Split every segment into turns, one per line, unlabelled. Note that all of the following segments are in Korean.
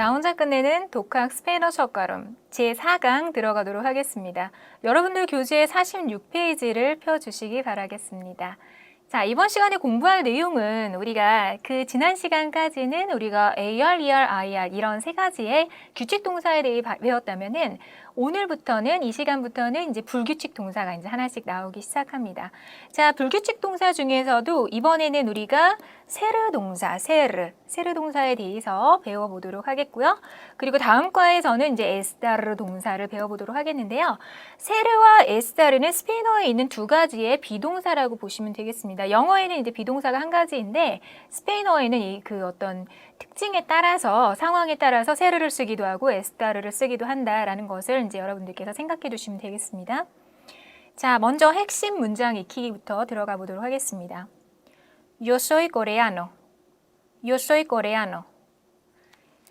나 혼자 끝내는 독학 스페인어 첫걸음 제4강 들어가도록 하겠습니다. 여러분들 교재 46페이지를 펴주시기 바라겠습니다. 자, 이번 시간에 공부할 내용은 우리가 그 지난 시간까지는 우리가 AR, ER, IR 이런 세 가지의 규칙 동사에 대해 배웠다면은 오늘부터는 이 시간부터는 이제 불규칙 동사가 이제 하나씩 나오기 시작합니다. 자, 불규칙 동사 중에서도 이번에는 우리가 세르 동사, 세르 동사에 대해서 배워보도록 하겠고요. 그리고 다음 과에서는 이제 에스타르 동사를 배워보도록 하겠는데요. 세르와 에스타르는 스페인어에 있는 두 가지의 비동사라고 보시면 되겠습니다. 영어에는 이제 비동사가 한 가지인데 스페인어에는 이 그 어떤 특징에 따라서 상황에 따라서 세르를 쓰기도 하고 에스타르를 쓰기도 한다라는 것을 이제 여러분들께서 생각해 두시면 되겠습니다. 자, 먼저 핵심 문장 익히기부터 들어가 보도록 하겠습니다. Yo soy coreano. Yo soy coreano.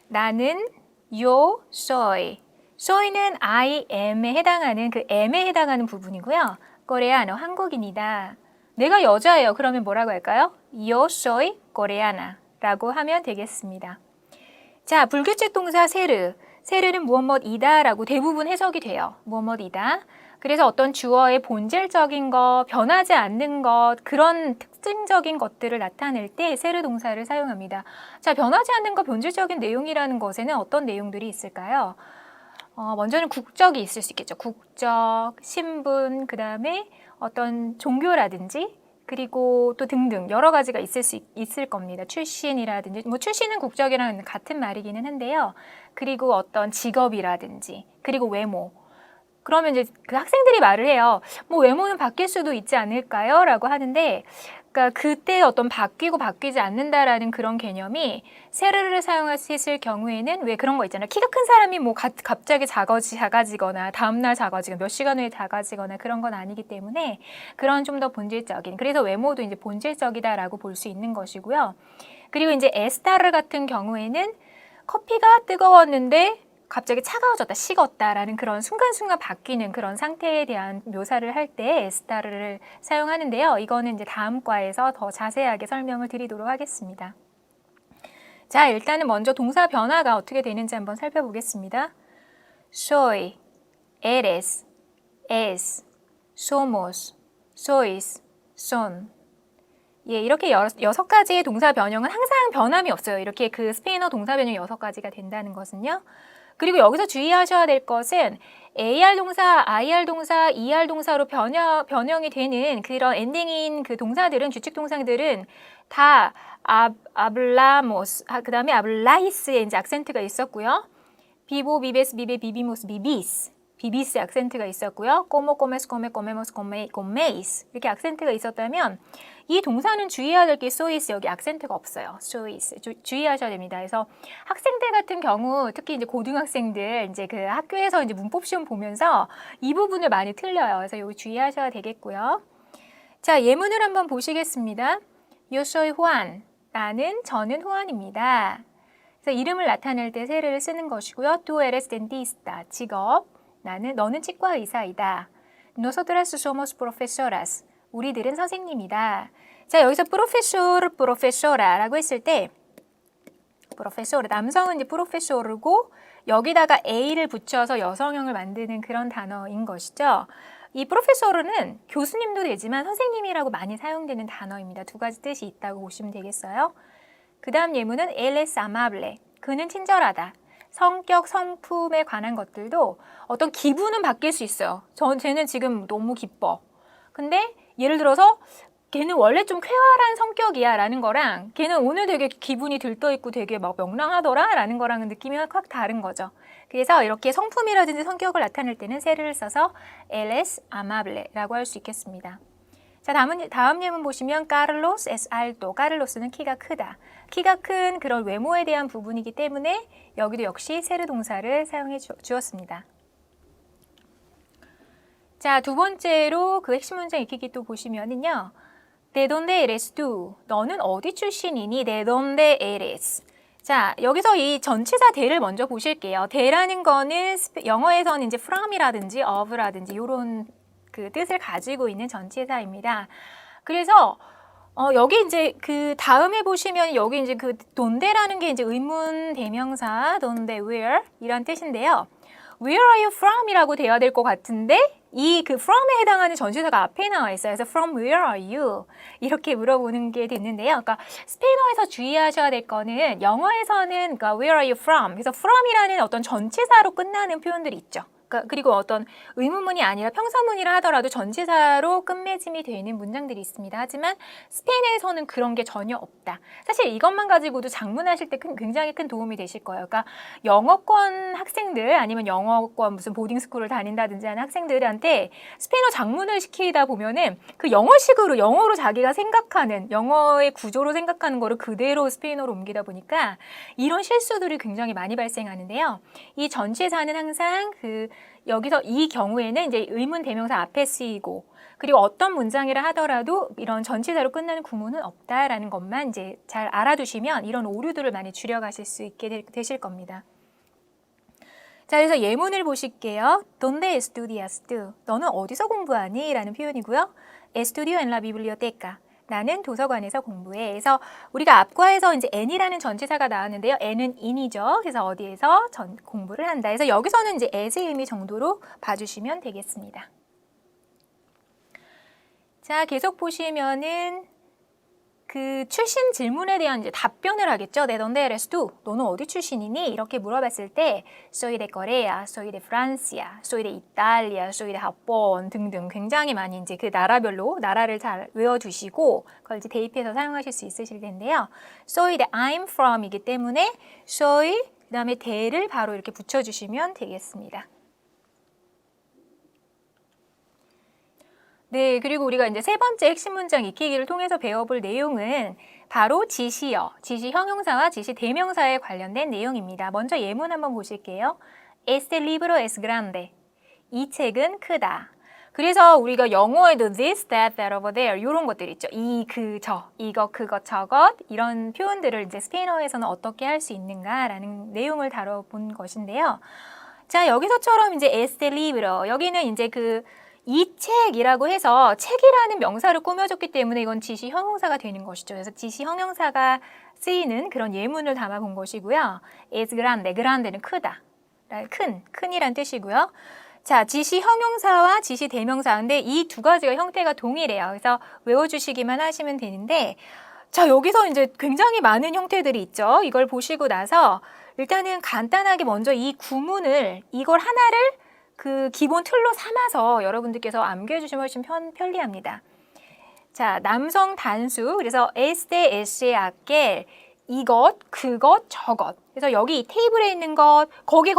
나는 yo soy. soy는 I am에 해당하는 그 am에 해당하는 부분이고요. coreano, 한국인이다. 내가 여자예요. 그러면 뭐라고 할까요? Yo soy coreana 라고 하면 되겠습니다. 자, 불규칙 동사 세르. 세르는 무엇이다 라고 대부분 해석이 돼요. 무엇이다. 그래서 어떤 주어의 본질적인 것, 변하지 않는 것, 그런 특징적인 것들을 나타낼 때 세르 동사를 사용합니다. 자, 변하지 않는 것, 본질적인 내용이라는 것에는 어떤 내용들이 있을까요? 먼저는 국적이 있을 수 있겠죠. 국적, 신분, 그 다음에 어떤 종교라든지 그리고 또 등등 여러 가지가 있을 겁니다. 출신이라든지, 뭐 출신은 국적이랑 같은 말이기는 한데요. 그리고 어떤 직업이라든지, 그리고 외모. 그러면 이제 그 학생들이 말을 해요. 뭐 외모는 바뀔 수도 있지 않을까요? 라고 하는데, 그러니까 그때 어떤 바뀌고 바뀌지 않는다라는 그런 개념이 세르를 사용하실 경우에는 왜 그런 거 있잖아요. 키가 큰 사람이 뭐 갑자기 작아지거나 다음날 작아지거나 몇 시간 후에 작아지거나 그런 건 아니기 때문에 그런 좀 더 본질적인, 그래서 외모도 이제 본질적이다라고 볼 수 있는 것이고요. 그리고 이제 에스타르 같은 경우에는 커피가 뜨거웠는데 갑자기 차가워졌다, 식었다라는 그런 순간순간 바뀌는 그런 상태에 대한 묘사를 할 때 에스타르를 사용하는데요. 이거는 이제 다음 과에서 더 자세하게 설명을 드리도록 하겠습니다. 자, 일단은 먼저 동사 변화가 어떻게 되는지 한번 살펴보겠습니다. soy, eres, es, somos, sois, son. 예, 이렇게 6가지의 동사 변형은 항상 변함이 없어요. 이렇게 그 스페인어 동사 변형이 6가지가 된다는 것은요. 그리고 여기서 주의하셔야 될 것은 AR 동사, IR 동사, ER 동사로 변형이 되는 그런 엔딩인 그 동사들은, 규칙 동사들은 다 hablamos, 그 다음에 habláis에 이제 악센트가 있었고요. 비보, 비베스, 비베, 비비모스, 비비스. 비비스 악센트가 있었고요. como, comes, come, comemos, coméis 이렇게 악센트가 있었다면 이 동사는 주의해야 될 게 sois, 여기 악센트가 없어요. sois 주의하셔야 됩니다. 그래서 학생들 같은 경우 특히 이제 고등학생들 이제 그 학교에서 이제 문법 시험 보면서 이 부분을 많이 틀려요. 그래서 여기 주의하셔야 되겠고요. 자, 예문을 한번 보시겠습니다. Yo soy Juan. 저는 후안입니다. 그래서 이름을 나타낼 때 세르를 쓰는 것이고요. Tú eres dentista. 직업. 너는 치과 의사이다. Nosotras somos profesoras. 우리들은 선생님이다. 자, 여기서 profesor, profesora라고 했을 때 profesor, 남성은 이제 profesor고 여기다가 a를 붙여서 여성형을 만드는 그런 단어인 것이죠. 이 profesor는 교수님도 되지만 선생님이라고 많이 사용되는 단어입니다. 두 가지 뜻이 있다고 보시면 되겠어요. 그 다음 예문은 él es amable. 그는 친절하다. 성격, 성품에 관한 것들도 어떤 기분은 바뀔 수 있어요. 쟤는 지금 너무 기뻐. 근데 예를 들어서 걔는 원래 좀 쾌활한 성격이야 라는 거랑 걔는 오늘 되게 기분이 들떠있고 되게 막 명랑하더라 라는 거랑은 느낌이 확 다른 거죠. 그래서 이렇게 성품이라든지 성격을 나타낼 때는 세르를 써서 él es amable 라고 할 수 있겠습니다. 자, 다음 예문 보시면 Carlos es alto. 카를로스는 키가 크다. 키가 큰 그런 외모에 대한 부분이기 때문에 여기도 역시 세르 동사를 사용해 주었습니다. 자, 두 번째로 그 핵심 문장 익히기 또 보시면은요. ¿De dónde eres tú? 너는 어디 출신이니? ¿De dónde eres? 자, 여기서 이 전치사 de를 먼저 보실게요. de라는 거는 영어에서는 이제 from이라든지 of라든지 이런 그 뜻을 가지고 있는 전치사입니다. 그래서 여기 이제 그 다음에 보시면 여기 이제 그 don데라는 게 이제 의문 대명사 donde where 이란 뜻인데요. Where are you from? 이라고 돼야 될 것 같은데 이 그 from에 해당하는 전치사가 앞에 나와 있어요. 그래서 from where are you? 이렇게 물어보는 게 됐는데요. 그러니까 스페인어에서 주의하셔야 될 거는 영어에서는 그러니까 where are you from? 그래서 from이라는 어떤 전치사로 끝나는 표현들이 있죠. 그리고 어떤 의문문이 아니라 평서문이라 하더라도 전치사로 끝맺음이 되는 문장들이 있습니다. 하지만 스페인에서는 그런 게 전혀 없다. 사실 이것만 가지고도 작문하실 때 굉장히 큰 도움이 되실 거예요. 그러니까 영어권 학생들 아니면 영어권 무슨 보딩스쿨을 다닌다든지 하는 학생들한테 스페인어 작문을 시키다 보면은 그 영어식으로 영어로 자기가 생각하는 영어의 구조로 생각하는 거를 그대로 스페인어로 옮기다 보니까 이런 실수들이 굉장히 많이 발생하는데요. 이 전치사는 항상 여기서 이 경우에는 이제 의문 대명사 앞에 쓰이고 그리고 어떤 문장이라 하더라도 이런 전치사로 끝나는 구문은 없다라는 것만 이제 잘 알아두시면 이런 오류들을 많이 줄여가실 수 있게 되실 겁니다. 자, 그래서 예문을 보실게요. ¿Dónde estudias tú? 너는 어디서 공부하니? 라는 표현이고요. Estudio en la biblioteca. 나는 도서관에서 공부해. 그래서 우리가 앞과에서 이제 n이라는 전치사가 나왔는데요. n은 in이죠. 그래서 어디에서 공부를 한다. 그래서 여기서는 이제 as의 의미 정도로 봐주시면 되겠습니다. 자, 계속 보시면은 그 출신 질문에 대한 이제 답변을 하겠죠. ¿De dónde eres tú? 너는 어디 출신이니? 이렇게 물어봤을 때 soy de Corea, soy de Francia, soy de Italia, soy de Japón 등등 굉장히 많이 이제 그 나라별로 나라를 잘 외워두시고 그걸 이제 대입해서 사용하실 수 있으실 텐데요. soy de I'm from이기 때문에 soy 그다음에 de를 바로 이렇게 붙여주시면 되겠습니다. 네, 그리고 우리가 이제 세 번째 핵심 문장 익히기를 통해서 배워볼 내용은 바로 지시어, 지시 형용사와 지시 대명사에 관련된 내용입니다. 먼저 예문 한번 보실게요. Este libro es grande. 이 책은 크다. 그래서 우리가 영어에도 this, that, that, over there 이런 것들 있죠. 이, 그, 저, 이것, 그것, 저것 이런 표현들을 이제 스페인어에서는 어떻게 할 수 있는가라는 내용을 다뤄본 것인데요. 자, 여기서처럼 이제 este libro 여기는 이제 이 책이라고 해서 책이라는 명사를 꾸며줬기 때문에 이건 지시 형용사가 되는 것이죠. 그래서 지시 형용사가 쓰이는 그런 예문을 담아본 것이고요. es grande, grande는 크다, 큰이란 뜻이고요. 자, 지시 형용사와 지시 대명사, 근데 이 두 가지가 형태가 동일해요. 그래서 외워주시기만 하시면 되는데, 자, 여기서 이제 굉장히 많은 형태들이 있죠. 이걸 보시고 나서 일단은 간단하게 먼저 이 구문을 이걸 하나를 그 기본 틀로 삼아서 여러분들께서 암기해 주시면 훨씬 편리합니다. 자, 남성 단수. 그래서 este, ese, aquel. 이것, 그것, 저것. 그래서 여기 이 테이블에 있는 것, 거기,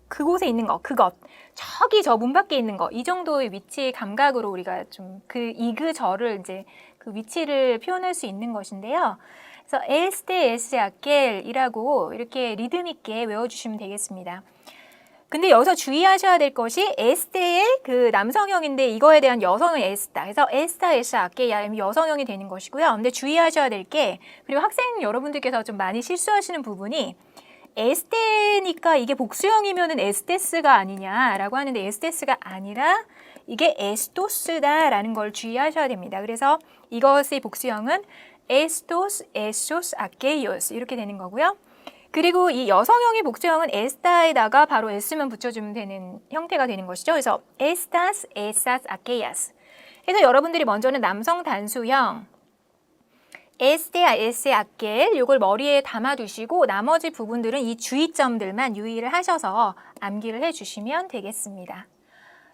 그곳에 있는 것, 그것. 저기 저 문 밖에 있는 것. 이 정도의 위치 감각으로 우리가 좀 저를 이제 그 위치를 표현할 수 있는 것인데요. 그래서 este, ese, aquel이라고 이렇게 리듬 있게 외워주시면 되겠습니다. 근데 여기서 주의하셔야 될 것이 에스테의 그 남성형인데 이거에 대한 여성은 에스타. 그래서 에스타, 에스타, 아케야 여성형이 되는 것이고요. 근데 주의하셔야 될 게 그리고 학생 여러분들께서 좀 많이 실수하시는 부분이 에스테니까 이게 복수형이면은 에스테스가 아니냐라고 하는데 에스테스가 아니라 이게 에스토스다라는 걸 주의하셔야 됩니다. 그래서 이것의 복수형은 에스토스, 에소스, 아케이오스 이렇게 되는 거고요. 그리고 이 여성형의 복수형은 에스타에다가 바로 s만 붙여주면 되는 형태가 되는 것이죠. 그래서 estas, esas, aquellas. 그래서 여러분들이 먼저는 남성 단수형 este, ese, aquel 이걸 머리에 담아두시고 나머지 부분들은 이 주의점들만 유의를 하셔서 암기를 해주시면 되겠습니다.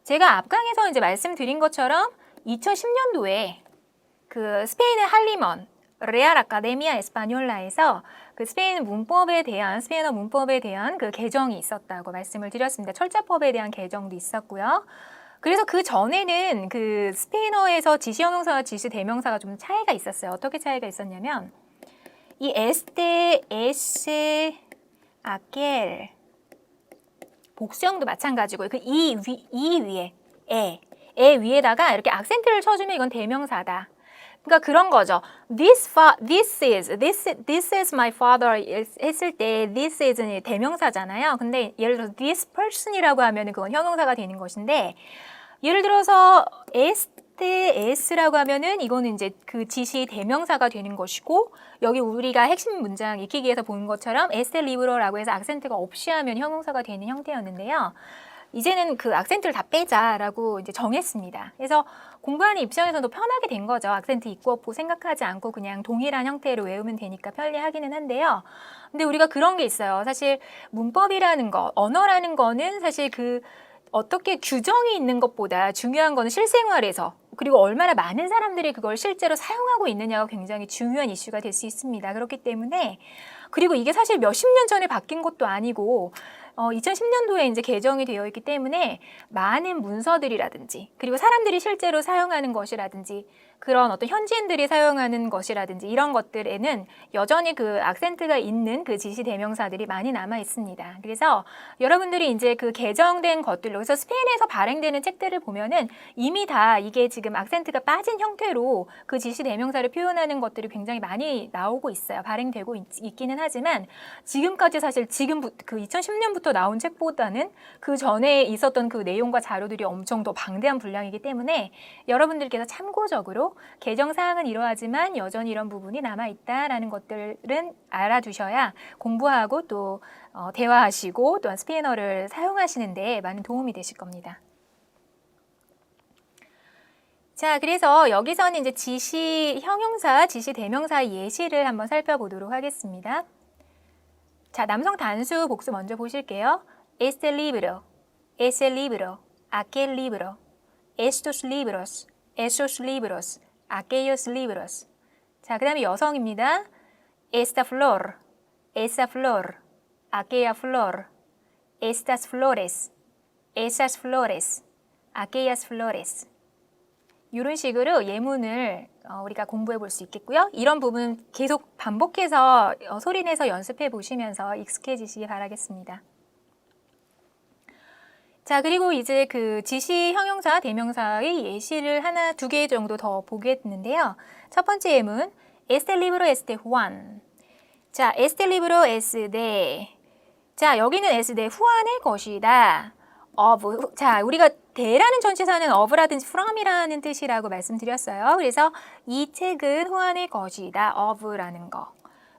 제가 앞강에서 이제 말씀드린 것처럼 2010년도에 그 스페인의 할리먼 레알 아카데미아 에스파뇰라에서 그 스페인어 문법에 대한 그 개정이 있었다고 말씀을 드렸습니다. 철자법에 대한 개정도 있었고요. 그래서 그 전에는 그 스페인어에서 지시 형용사와 지시 대명사가 좀 차이가 있었어요. 어떻게 차이가 있었냐면 이 este, ese, aquel 복수형도 마찬가지고 그 이 위에 에 위에다가 이렇게 악센트를 쳐주면 이건 대명사다. 그러니까 그런 거죠. This is my father 했을 때 this is는 대명사잖아요. 근데 예를 들어서 this person이라고 하면 그건 형용사가 되는 것인데 예를 들어서 이때 s라고 하면은 이거는 이제 그 지시 대명사가 되는 것이고, 여기 우리가 핵심 문장 익히기 위해서 본 것처럼 este libro라고 해서 악센트가 없이 하면 형용사가 되는 형태였는데요. 이제는 그 악센트를 다 빼자라고 이제 정했습니다. 그래서 공부하는 입장에서도 편하게 된 거죠. 악센트 있고 없고 생각하지 않고 그냥 동일한 형태로 외우면 되니까 편리하기는 한데요. 근데 우리가 그런 게 있어요. 사실 문법이라는 거, 언어라는 거는 사실 그 어떻게 규정이 있는 것보다 중요한 거는 실생활에서, 그리고 얼마나 많은 사람들이 그걸 실제로 사용하고 있느냐가 굉장히 중요한 이슈가 될 수 있습니다. 그렇기 때문에, 그리고 이게 사실 몇십 년 전에 바뀐 것도 아니고 2010년도에 이제 개정이 되어 있기 때문에 많은 문서들이라든지, 그리고 사람들이 실제로 사용하는 것이라든지, 그런 어떤 현지인들이 사용하는 것이라든지 이런 것들에는 여전히 그 악센트가 있는 그 지시 대명사들이 많이 남아 있습니다. 그래서 여러분들이 이제 그 개정된 것들로, 그래서 스페인에서 발행되는 책들을 보면은 이미 다 이게 지금 악센트가 빠진 형태로 그 지시 대명사를 표현하는 것들이 굉장히 많이 나오고 있어요. 발행되고 있기는 하지만 지금까지 사실 그 2010년부터 나온 책보다는 그 전에 있었던 그 내용과 자료들이 엄청 더 방대한 분량이기 때문에 여러분들께서 참고적으로 개정 사항은 이러하지만 여전히 이런 부분이 남아있다라는 것들은 알아두셔야 공부하고 또 대화하시고 또한 스페인어를 사용하시는데 많은 도움이 되실 겁니다. 자, 그래서 여기서는 이제 지시 형용사, 지시 대명사의 예시를 한번 살펴보도록 하겠습니다. 자, 남성 단수 복수 먼저 보실게요. Este libro, ese libro, aquel libro, estos libros, esos libros, aquellos libros. 자, 그 다음에 여성입니다. Esta flor, esa flor, aquella flor, estas flores, esas flores, aquellas flores. 이런 식으로 예문을 우리가 공부해 볼 수 있겠고요. 이런 부분 계속 반복해서 소리내서 연습해 보시면서 익숙해지시기 바라겠습니다. 자, 그리고 이제 그 지시 형용사, 대명사의 예시를 두 개 정도 더 보겠는데요. 첫 번째 예문, Este libro es de Juan. 자, Este libro es de. 자, 여기는 es de Juan의 것이다. of. 자, 우리가 대라는 전치사는 of라든지 from이라는 뜻이라고 말씀드렸어요. 그래서 이 책은 후안의 것이다. of라는 거.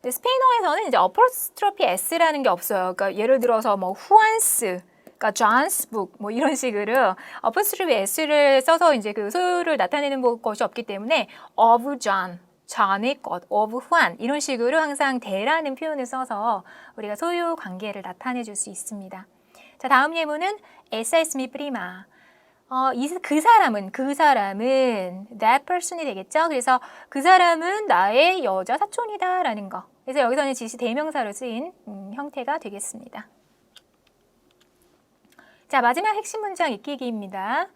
스페인어에서는 이제 apostrophe s라는 게 없어요. 그러니까 예를 들어서 뭐 후안스, 그러니까 John's book 뭐 이런 식으로 apostrophe s를 써서 이제 그 소유를 나타내는 것이 없기 때문에 of John, John의 것, of Juan 이런 식으로 항상 대라는 표현을 써서 우리가 소유 관계를 나타내 줄 수 있습니다. 자, 다음 예문은 Esa es mi prima. 그 사람은 that person이 되겠죠. 그래서 그 사람은 나의 여자 사촌이다라는 거. 그래서 여기서는 지시 대명사로 쓰인 형태가 되겠습니다. 자, 마지막 핵심 문장 익히기입니다.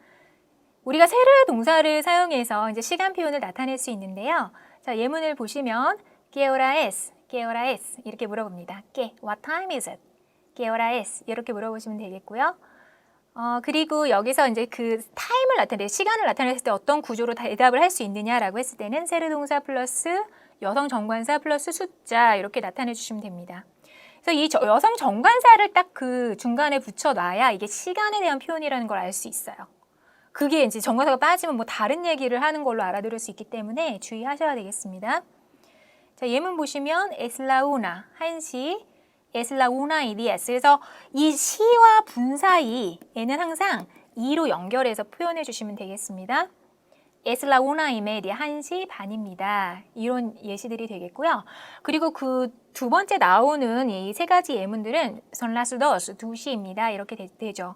우리가 세르 동사를 사용해서 이제 시간 표현을 나타낼 수 있는데요. 자, 예문을 보시면 ¿Qué hora es? ¿Qué hora es? 이렇게 물어봅니다. ¿Qué? What time is it? ¿Qué hora es? 이렇게 물어보시면 되겠고요. 그리고 여기서 이제 그 타임을 나타낼, 시간을 나타냈을 때 어떤 구조로 대답을 할 수 있느냐라고 했을 때는 세르 동사 플러스 여성 정관사 플러스 숫자 이렇게 나타내 주시면 됩니다. 그래서 이 여성 정관사를 딱 그 중간에 붙여놔야 이게 시간에 대한 표현이라는 걸 알 수 있어요. 그게 이제 정관사가 빠지면 뭐 다른 얘기를 하는 걸로 알아들을 수 있기 때문에 주의하셔야 되겠습니다. 자, 예문 보시면 es la una, 1시, es la una y 10. 그래서 이 시와 분 사이에는 항상 2로 연결해서 표현해 주시면 되겠습니다. Es la una y media, 1시 반입니다. 이런 예시들이 되겠고요. 그리고 그 두 번째 나오는 이 세 가지 예문들은 son las dos, 2시입니다. 이렇게 되죠.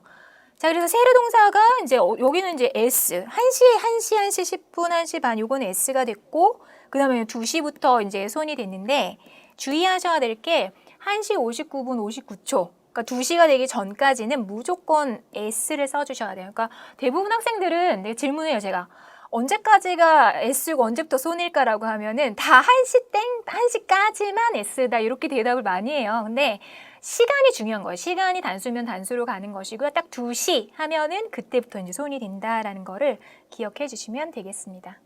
자, 그래서 세르 동사가 이제 여기는 이제 S, 1시 10분, 1시 반, 요거는 S가 됐고, 그 다음에 2시부터 이제 손이 됐는데, 주의하셔야 될 게 1시 59분 59초, 그러니까 2시가 되기 전까지는 무조건 S를 써주셔야 돼요. 그러니까 대부분 학생들은 질문해요, 제가. 언제까지가 S고 언제부터 손일까라고 하면은 다 1시까지만 S다 이렇게 대답을 많이 해요. 근데 시간이 중요한 거예요. 시간이 단수면 단수로 가는 것이고요. 딱 2시 하면은 그때부터 이제 손이 된다라는 거를 기억해 주시면 되겠습니다.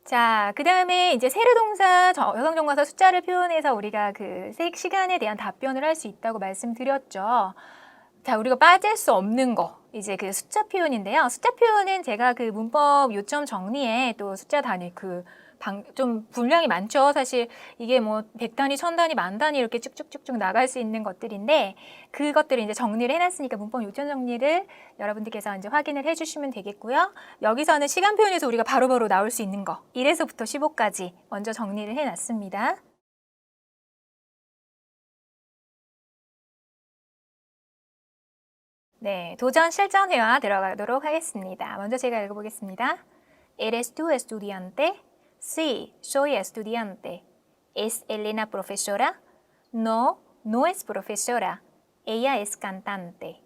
자, 그 다음에 이제 세르 동사, 여성 정관사 숫자를 표현해서 우리가 그 시간에 대한 답변을 할 수 있다고 말씀드렸죠. 자, 우리가 빠질 수 없는 거. 이제 그 숫자 표현인데요. 숫자 표현은 제가 그 문법 요점 정리에 또 숫자 단위 좀 분량이 많죠. 사실 이게 뭐 100단위, 1000단위, 10,000단위 이렇게 쭉쭉쭉쭉 나갈 수 있는 것들인데 그것들을 이제 정리를 해놨으니까 문법 요점 정리를 여러분들께서 이제 확인을 해주시면 되겠고요. 여기서는 시간 표현에서 우리가 바로바로 나올 수 있는 거 1에서부터 15까지 먼저 정리를 해놨습니다. 네, 도전 실전 회화 들어가도록 하겠습니다. 먼저 제가 읽어보겠습니다. ¿Eres tú estudiante? Sí, soy estudiante. ¿Es Elena profesora? No, no es profesora. Ella es cantante.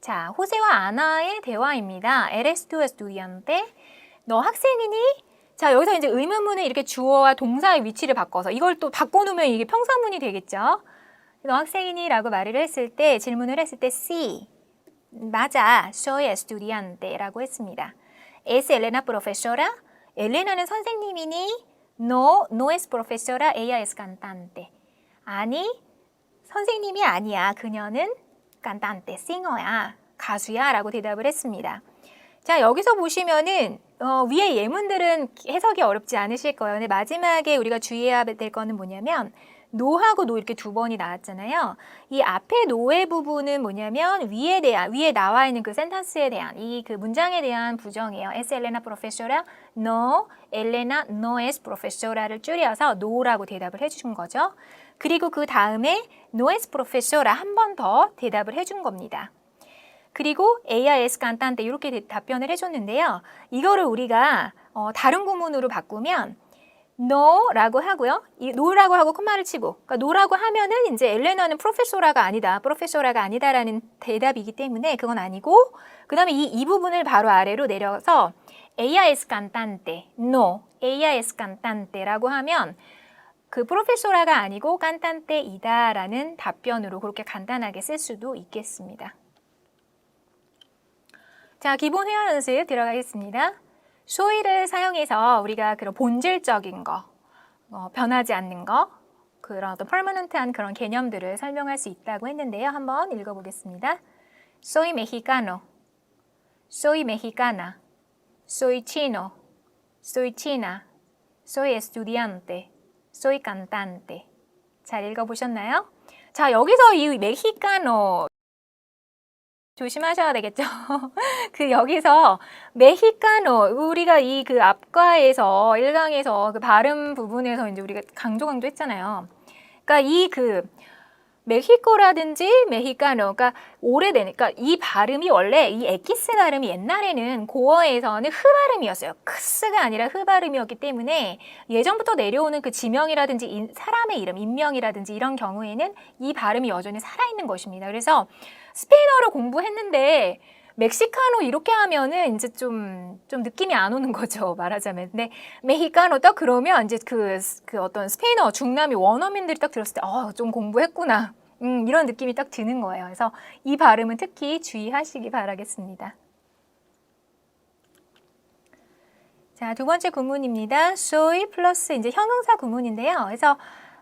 자, 호세와 아나의 대화입니다. ¿Eres tú estudiante? 너 학생이니? 자, 여기서 이제 의문문을 이렇게 주어와 동사의 위치를 바꿔서 이걸 또 바꿔놓으면 이게 평사문이 되겠죠? 너 학생이니? 라고 말을 했을 때, 질문을 했을 때 sí, 맞아, soy estudiante 라고 했습니다. ¿Es Elena profesora? 엘레나는 선생님이니? No, no es profesora, ella es cantante. 아니, 선생님이 아니야. 그녀는 cantante, 싱어야, 가수야 라고 대답을 했습니다. 자, 여기서 보시면은 위에 예문들은 해석이 어렵지 않으실 거예요. 근데 마지막에 우리가 주의해야 될 거는 뭐냐면 노하고 노 이렇게 두 번이 나왔잖아요. 이 앞에 노의 부분은 뭐냐면 위에 나와 있는 그 센텐스에 대한 그 문장에 대한 부정이에요. Es Elena profesora? No, Elena no es profesora를 줄여서 no라고 대답을 해준 거죠. 그리고 그 다음에 no es profesora 한 번 더 대답을 해준 겁니다. 그리고 ella es cantante 이렇게 답변을 해줬는데요. 이거를 우리가 다른 구문으로 바꾸면 no라고 하고요. 이 no라고 하고 콤마를 치고, 그러니까 no라고 하면은 이제 엘레나는 프로페소라가 아니다라는 대답이기 때문에 그건 아니고, 그 다음에 이 부분을 바로 아래로 내려서 ella es cantante, no, ella es cantante라고 하면 그 프로페소라가 아니고 깐탄테이다라는 답변으로 그렇게 간단하게 쓸 수도 있겠습니다. 자, 기본 회화 연습 들어가겠습니다. 소위를 사용해서 우리가 그런 본질적인 거, 변하지 않는 거, 그런 어떤 permanent한 그런 개념들을 설명할 수 있다고 했는데요. 한번 읽어보겠습니다. Soy mexicano, soy mexicana, soy chino, soy china, soy estudiante, soy cantante. 잘 읽어보셨나요? 자, 여기서 이 mexicano 조심하셔야 되겠죠. 여기서 메히카노 우리가 이 그 앞과에서 1강에서 그 발음 부분에서 이제 우리가 강조 했잖아요. 그러니까 이 멕시코라든지 메히카노, 그러니까 오래되니까 이 발음이 원래 이 에키스 발음이 옛날에는 고어에서는 흐 발음이었어요. 크스가 아니라 흐 발음이었기 때문에 예전부터 내려오는 그 지명이라든지 사람의 이름, 인명이라든지 이런 경우에는 이 발음이 여전히 살아있는 것입니다. 그래서 스페인어를 공부했는데 멕시카노 이렇게 하면은 이제 좀 느낌이 안 오는 거죠, 말하자면. 근데 메히카노 딱 그러면 이제 그 어떤 스페인어 중남미 원어민들이 딱 들었을 때 좀 공부했구나. 이런 느낌이 딱 드는 거예요. 그래서 이 발음은 특히 주의하시기 바라겠습니다. 자, 두 번째 구문입니다. soy 플러스 이제 형용사 구문인데요. 그래서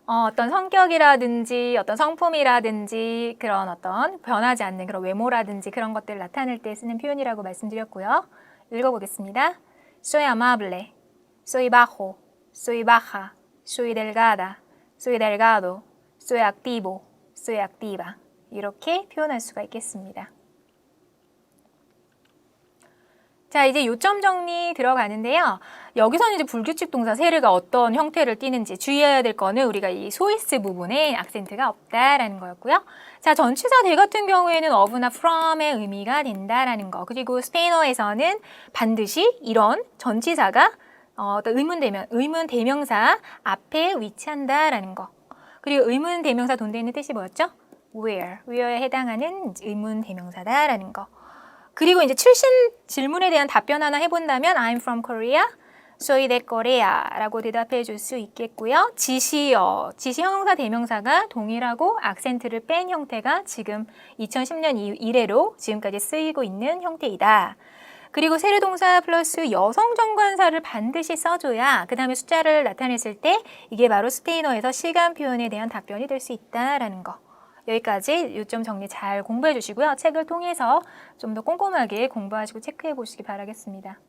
어떤 성격이라든지 어떤 성품이라든지 그런 어떤 변하지 않는 그런 외모라든지 그런 것들을 나타낼 때 쓰는 표현이라고 말씀드렸고요. 읽어보겠습니다. Soy amable, soy bajo, soy baja, soy delgada, soy delgado, soy activo, soy activa. 이렇게 표현할 수가 있겠습니다. 자, 이제 요점 정리 들어가는데요. 여기서는 이제 불규칙 동사 세르가 어떤 형태를 띠는지 주의해야 될 거는 우리가 이 소이스 부분에 악센트가 없다라는 거였고요. 자, 전치사 대 같은 경우에는 of나 from의 의미가 된다라는 거. 그리고 스페인어에서는 반드시 이런 전치사가 어떤 의문 대명사 앞에 위치한다라는 거. 그리고 의문 대명사 돈돼 있는 뜻이 뭐였죠? where에 해당하는 의문 대명사다라는 거. 그리고 이제 출신 질문에 대한 답변 하나 해본다면 I'm from Korea, soy de Korea라고 대답해 줄 수 있겠고요. 지시 형용사 대명사가 동일하고 악센트를 뺀 형태가 지금 2010년 이래로 지금까지 쓰이고 있는 형태이다. 그리고 세르 동사 플러스 여성 정관사를 반드시 써줘야 그 다음에 숫자를 나타냈을 때 이게 바로 스페인어에서 시간 표현에 대한 답변이 될 수 있다라는 거. 여기까지 요점 정리 잘 공부해 주시고요. 책을 통해서 좀 더 꼼꼼하게 공부하시고 체크해 보시기 바라겠습니다.